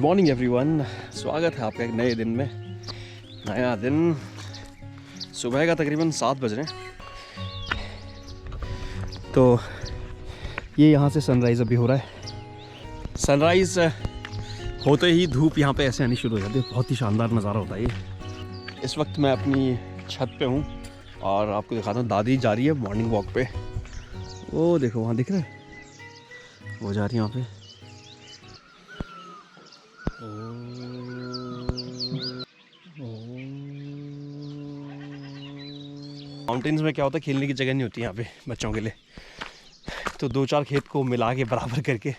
Good morning everyone, स्वागत है आपका एक नए दिन में। नया दिन, सुबह का तकरीबन 7 बज रहे हैं। तो ये यहाँ से सनराइज़ अभी हो रहा है। सनराइज़ होते ही धूप यहाँ पे ऐसे आनी शुरू हो जाती है। बहुत ही शानदार नज़ारा होता है ये। इस वक्त मैं अपनी छत पे हूँ और आपको दिखाता हूँ। दादी जा रही है मॉर्निंग वॉक पे। वो देखो वहाँ दिख रहा है, वो जा रही है वहाँ पे। माउंटेन्स में क्या होता है, खेलने की जगह नहीं होती यहाँ पे बच्चों के लिए। तो 2-4 खेत को मिला के बराबर करके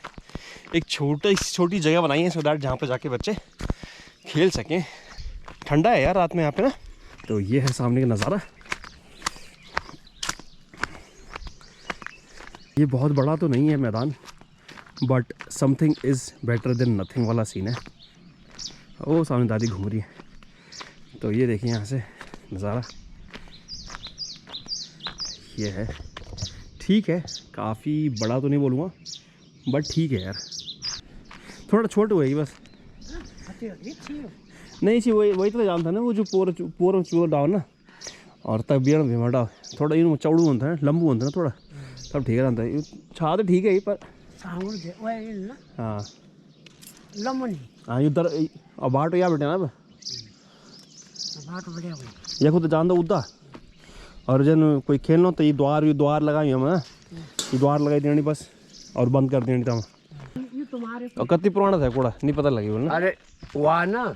एक छोटी जगह बनाई है, सो दैट जहाँ पे जाके बच्चे खेल सकें। ठंडा है यार रात में यहाँ पे ना। तो ये है सामने का नज़ारा। ये बहुत बड़ा तो नहीं है मैदान, but something is better than nothing वाला सीन है। वो सामने दादी घूम रही है। तो ये देखिए यहाँ से नज़ारा ये है। ठीक है, काफ़ी बड़ा तो नहीं बोलूँगा, बट ठीक है यार। थोड़ा छोटा हुआ है बस। नहीं सी वही तो जानता ना, वो जो पोर चूर डाव ना, और तब बियड़ भी डाव थोड़ा इन चौड़ू होता है, लंबू होता है ना थोड़ा, तब ठीक रहता है। छा तो ठीक है पर हाँ हाँ उधर बाट या बैठे ना अब ये खुद जान दो उदा। और जन कोई खेलना तो ये द्वार लगाई हम ना, ये द्वार लगाई देनी बस और बंद कर देनी। तब और कितनी पुराना था कूड़ा नहीं पता लगी बोलना। अरे वहाँ ना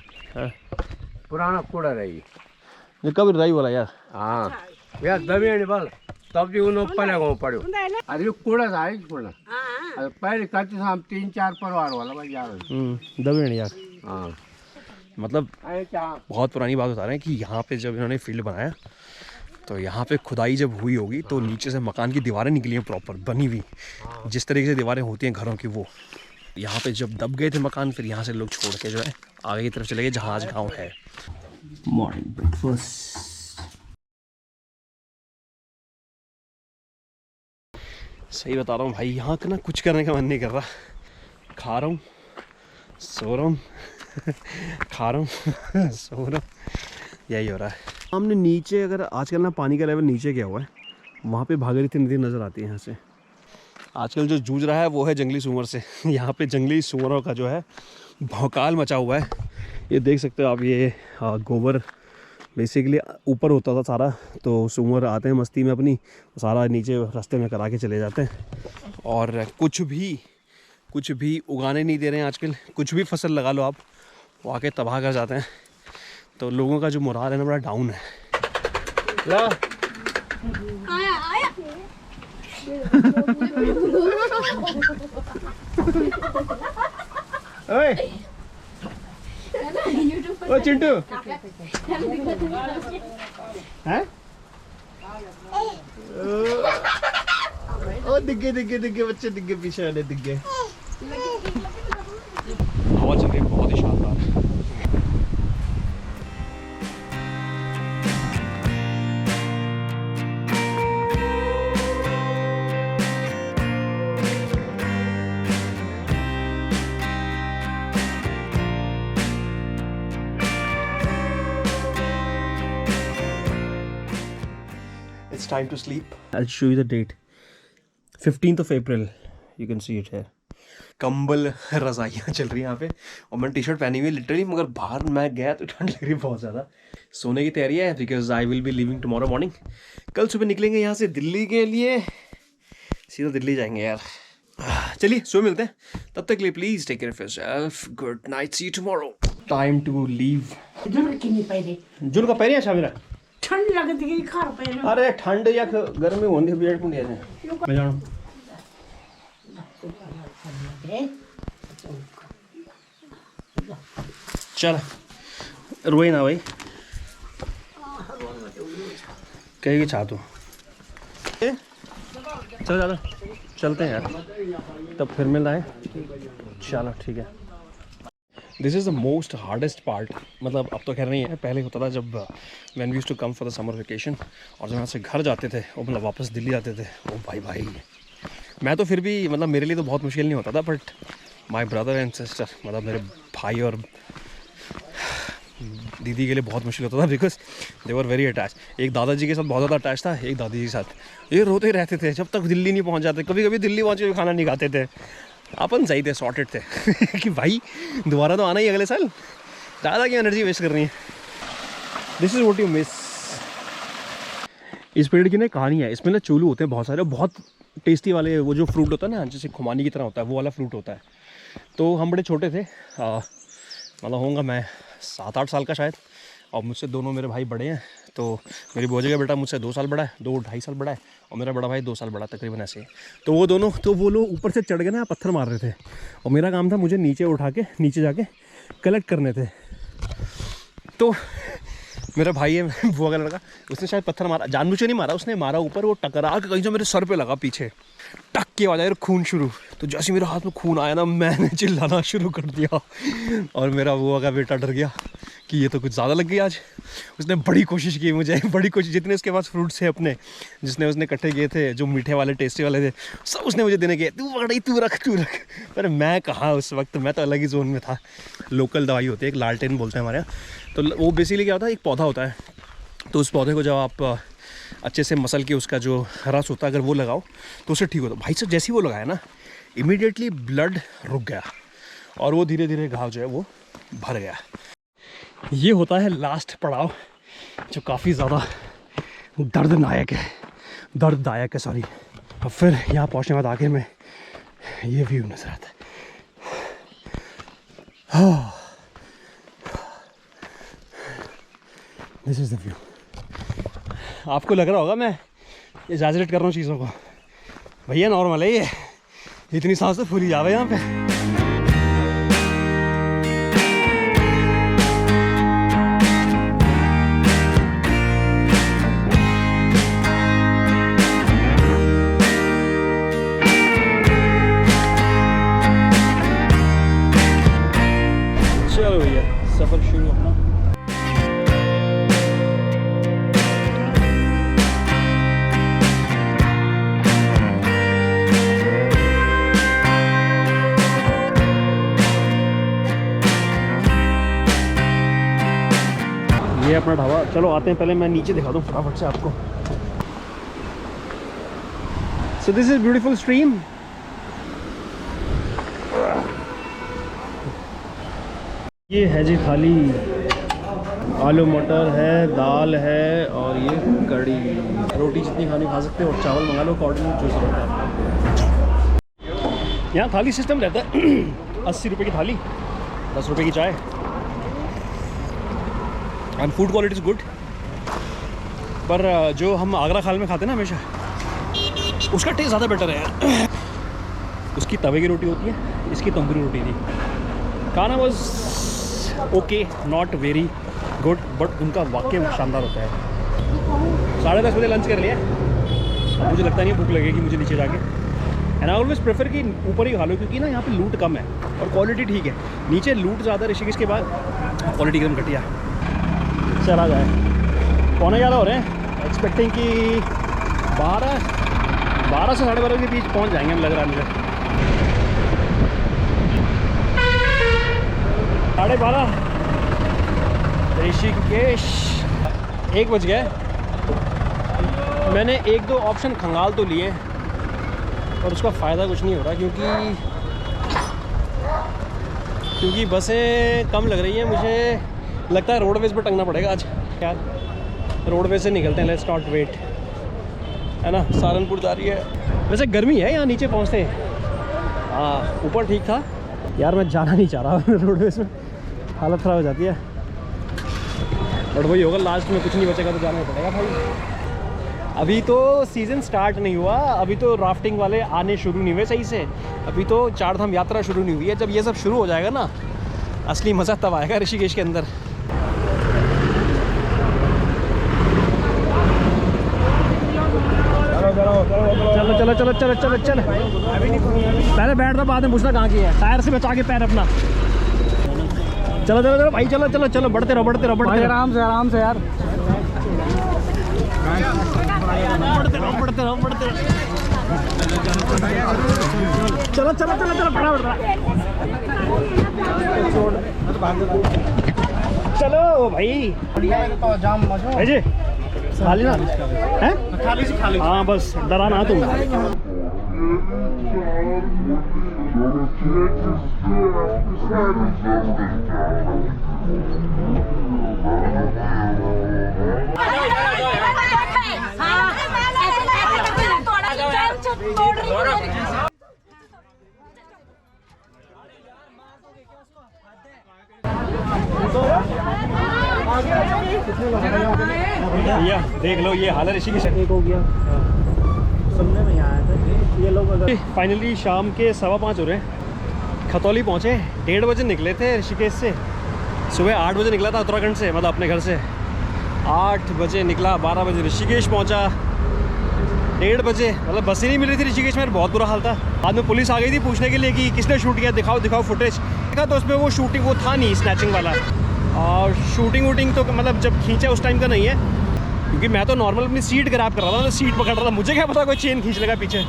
पुराना कूड़ा रही ये कब रही बोला यार। हाँ यार दबी बल तब भी उन्होंने पले गाँव पड़ो। अरे कूड़ा था कूड़ा पहले करते हम 3-4 परिवार वाला भाई यार दबी यार। हाँ मतलब बहुत पुरानी बात बता रहे हैं कि यहाँ पे जब इन्होंने फील्ड बनाया तो यहाँ पे खुदाई जब हुई होगी तो नीचे से मकान की दीवारें निकली हैं प्रॉपर बनी हुई, जिस तरीके से दीवारें होती हैं घरों की। वो यहाँ पे जब दब गए थे मकान, फिर यहाँ से लोग छोड़ के जो है आगे की तरफ चले गए जहाँ आज गाँव है। मॉर्निंग ब्रेकफास्ट सही बता रहा हूँ भाई, यहाँ का ना कुछ करने का मन नहीं कर रहा। खा रहा हूँ, सो रहा हूँ खा रहा हूँ सो रहा हूँ, यही हो रहा है। हमने नीचे अगर आजकल ना पानी का लेवल नीचे गया हुआ है, वहाँ पे भागीरथी नदी नज़र आती है यहाँ से। आजकल जो जूझ रहा है वो है जंगली सूअर से। यहाँ पे जंगली सूअरों का जो है भौकाल मचा हुआ है। ये देख सकते हो आप, ये गोबर बेसिकली ऊपर होता था सारा, तो सूअर आते हैं मस्ती में अपनी, सारा नीचे रास्ते में करा के चले जाते हैं। और कुछ भी उगाने नहीं दे रहे हैं आजकल। कुछ भी फसल लगा लो आप, वो आके तबाह कर जाते हैं। तो लोगों का जो मोराल है ना बड़ा डाउन है। आया ओ चिंटू हैं? ओ दिखे बच्चे दिखे, पीछे वाले दिखे। हवा चल रही है बहुत ही शानदार। It's time to sleep. I'll show you the date. 15th of April. You can see it here. कंबल रज़ाइयाँ चल रही हैं यहाँ पे, और मैंने टी शर्ट पहनी हुई है लिटरली, मगर बाहर मैं गया तो ठंड लग रही है बहुत ज़्यादा। सोने की तैयारी है because I will be living tomorrow morning. कल सुबह निकलेंगे यहाँ से दिल्ली के लिए, सीधा दिल्ली जाएंगे यार। चलिए सुबह मिलते हैं, तब तक के लिए please take care of yourself. Good night, see you tomorrow. Time to leave. जुल का पहले अच्छा मेरा ठंड लगती है खार पे। अरे ठंड या गर्मी होनी है बेड पुंडिया से मैं जानू। चल रोई ना भाई, कहेगी चाह तू। चलो चलते हैं यार, तब फिर मिल रहा है। चलो ठीक है। This is the most hardest part. मतलब अब तो खैर नहीं है, पहले होता था जब when we used to come for the summer vacation, और जब यहाँ से घर जाते थे और मतलब वापस दिल्ली जाते थे। ओ भाई मैं तो फिर भी मतलब मेरे लिए तो बहुत मुश्किल नहीं होता था, but my brother and sister, मतलब मेरे भाई और दीदी के लिए बहुत मुश्किल होता था because they were very attach. एक दादाजी के साथ बहुत ज़्यादा अटैच था, एक दादी के साथ। ये रोते रहते थे जब तक दिल्ली नहीं पहुंच जाते। कभी कभी दिल्ली पहुँच के खाना नहीं खाते थे। अपन सही थे, सॉर्टेड थे कि भाई दोबारा तो आना ही अगले साल, ज़्यादा की एनर्जी वेस्ट करनी है। This is what you miss. इस पेड़ की ना कहानी है, इसमें ना चोलू होते हैं बहुत सारे, बहुत टेस्टी वाले। वो जो फ्रूट होता है ना जैसे खुमानी की तरह होता है, वो वाला फ्रूट होता है। तो हम बड़े छोटे थे, मतलब होऊंगा मैं 7-8 साल का शायद, और मुझसे दोनों मेरे भाई बड़े हैं। तो मेरी भौजी का बेटा मुझसे 2 साल बड़ा है, 2-2.5 साल बड़ा है, और मेरा बड़ा भाई 2 साल बड़ा, तकरीबन ऐसे ही। तो वो दोनों, तो वो लोग ऊपर से चढ़ गए ना, पत्थर मार रहे थे, और मेरा काम था मुझे नीचे उठा के नीचे जाके कलेक्ट करने थे। तो मेरा भाई है बुआ का लड़का, उसने शायद पत्थर मारा, जानबूझ के नहीं मारा, उसने मारा ऊपर, वो टकरा के कहीं से मेरे सर पे लगा पीछे, टक के आवाज़ आई और खून शुरू। तो जैसे मेरे हाथ में खून आया ना, मैंने चिल्लाना शुरू कर दिया, और मेरा बुआ का बेटा डर गया कि ये तो कुछ ज़्यादा लग गई आज। उसने बड़ी कोशिश की, मुझे बड़ी कोशिश, जितने उसके पास फ्रूट्स थे अपने, जिसने उसने इकट्ठे किए थे, जो मीठे वाले टेस्टी वाले थे, सब उसने मुझे देने के, तू पकड़ी, तू रख। पर मैं कहाँ, उस वक्त मैं तो अलग ही जोन में था। लोकल दवाई होती है, एक लालटेन बोलते हैं हमारे यहाँ। तो वो बेसिकली क्या होता है, एक पौधा होता है, तो उस पौधे को जब आप अच्छे से मसल के उसका जो रस होता है अगर वो लगाओ तो उससे ठीक होता है। भाई साहब जैसे ही वो लगाया ना, इमीडिएटली ब्लड रुक गया, और वो धीरे धीरे घाव जो है वो भर गया। ये होता है लास्ट पड़ाव, जो काफ़ी ज़्यादा दर्ददायक है सॉरी। और फिर यहाँ पहुँचने के बाद आगे में ये व्यू नज़र आता है। This is the view. आपको लग रहा होगा मैं एग्जैजरेट कर रहा हूँ चीज़ों को, भैया नॉर्मल है ये, इतनी सांस तो फूली जावे यहाँ पे। चलो भैया सफ़र शुरू अपना। ये अपना ढाबा। चलो आते हैं, पहले मैं नीचे दिखा दूँ फटाफट से आपको। So this is beautiful stream. ये है जी थाली, आलू मटर है, दाल है, और ये कड़ी। रोटी जितनी खानी खा सकते हो, और चावल मंगा लो अकॉर्डिंग जो ज़रूरत है। यहाँ थाली सिस्टम रहता है 80 रुपये की थाली, 10 रुपये की चाय, and food quality is good. पर जो हम आगरा खाल में खाते हैं ना हमेशा, उसका टेस्ट ज़्यादा बेटर है यार। उसकी तवे की रोटी होती है, इसकी तंदूरी रोटी थी। खाना was okay, not very good, but उनका वाकई शानदार होता है। 10:30 बजे लंच कर लिया, अब मुझे लगता नहीं है भूख लगेगी मुझे नीचे जाके। एंड आई ऑलवेज प्रेफर कि ऊपर ही खा लो, क्योंकि ना यहाँ पे लूट कम है और क्वालिटी ठीक है। नीचे लूट ज़्यादा, ऋषिकेश के बाद क्वालिटी एकदम घटिया। चला जाए, 11:15 हो रहे हैं, एक्सपेक्टिंग कि 12 से 12:30 के बीच पहुँच जाएंगे हम, लग रहा है मुझे। 12:30 ऋषिकेश, 1 बज गए। मैंने 1-2 ऑप्शन खंगाल तो लिए, और उसका फ़ायदा कुछ नहीं हो रहा, क्योंकि बसें कम लग रही हैं। मुझे लगता है रोडवेज पर टंगना पड़ेगा आज यार। रोडवेज से निकलते हैं, लेट्स नॉट वेट, है ना। सहारनपुर जा रही है। वैसे गर्मी है यहाँ नीचे पहुँचते हैं। हाँ ऊपर ठीक था यार, मैं जाना नहीं चाह रहा रोडवेज में, हालत ख़राब हो जाती है। बट वही होगा, लास्ट में कुछ नहीं बचेगा तो जाना ही पड़ेगा भाई। अभी तो सीज़न स्टार्ट नहीं हुआ, अभी तो राफ्टिंग वाले आने शुरू नहीं हुए सही से, अभी तो 4 धाम यात्रा शुरू नहीं हुई है। जब ये सब शुरू हो जाएगा ना, असली मज़ा तब आएगा ऋषिकेश के अंदर। चलो चलो चलो चलो चलो चलो, पहले बैठ दो, बाद में पूछना कहाँ की है। टायर से बचा के पैर अपना। चलो चलो चलो भाई, चलो चलो चलो, बढ़ते रहो बढ़ते रहो बढ़ते रहो, आराम से यार। बढ़ते रहो बढ़ते रहो बढ़ते रहो। चलो चलो चलो चलो फटाफट चलो भाई भाई जी खाली ना है खाली हाँ बस डरा ना तुम भैया देख लो ये हाल है ऋषिकेश एक हो गया सुनने में आया था ये लोग अगर फाइनली शाम के 5:15 हो रहे हैं खतौली पहुँचे 1:30 बजे निकले थे ऋषिकेश से सुबह 8 बजे निकला था उत्तराखंड से मतलब अपने घर से 8 बजे निकला 12 बजे ऋषिकेश पहुँचा 1:30 बजे मतलब बस ही नहीं मिल रही थी ऋषिकेश में बहुत बुरा हाल था बाद में पुलिस आ गई थी पूछने के लिए कि किसने शूट किया दिखाओ दिखाओ फुटेज देखा तो उसमें वो शूटिंग वो था नहीं स्नैचिंग वाला और शूटिंग वूटिंग तो मतलब जब खींचा उस टाइम का नहीं है क्योंकि मैं तो नॉर्मल अपनी सीट ग्रैब कर रहा था तो सीट पकड़ रहा था मुझे क्या पता कोई चेन खींच लेगा पीछे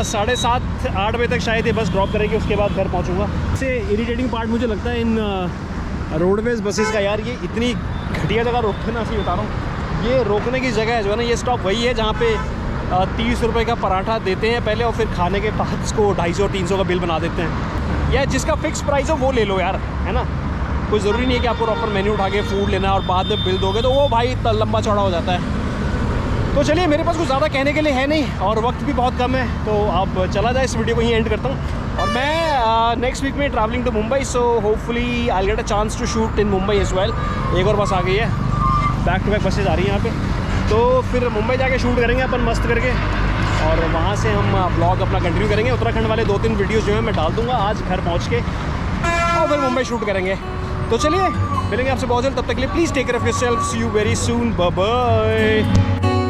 7:30-8 बजे तक शायद ये बस ड्रॉप करेगी उसके बाद घर पहुंचूंगा। इससे इरिटेटिंग पार्ट मुझे लगता है इन रोडवेज बसेस का यार ये इतनी घटिया जगह रोकते ना असली बता रहा हूँ ये रोकने की जगह है जो है ना ये स्टॉप वही है जहाँ पे 30 रुपये का पराठा देते हैं पहले और फिर खाने के बाद उसको 250-300 का बिल बना देते हैं या जिसका फिक्स प्राइस हो वो ले लो यार है ना कोई ज़रूरी नहीं है कि आपको प्रॉपर मेन्यू उठा के फूड लेना और बाद में बिल दोगे तो वो भाई इतना लंबा चौड़ा हो जाता है। तो चलिए मेरे पास कुछ ज़्यादा कहने के लिए है नहीं और वक्त भी बहुत कम है तो अब चला जाए इस वीडियो को यहीं एंड करता हूँ और मैं नेक्स्ट वीक में travelling to Mumbai so hopefully I get a chance to shoot in Mumbai as well. एक और बस आ गई है बैक टू बैक बसेज आ रही हैं यहाँ पे तो फिर मुंबई जाके शूट करेंगे अपन मस्त करके और वहाँ से हम ब्लॉग अपना कंटिन्यू करेंगे। उत्तराखंड वाले 2-3 वीडियोज़ जो है मैं डाल दूँगा आज घर पहुँच के और फिर मुंबई शूट करेंगे। तो चलिए मिलेंगे आपसे बहुत जल्द तब तक के लिए please take care of yourself see you very soon bye bye.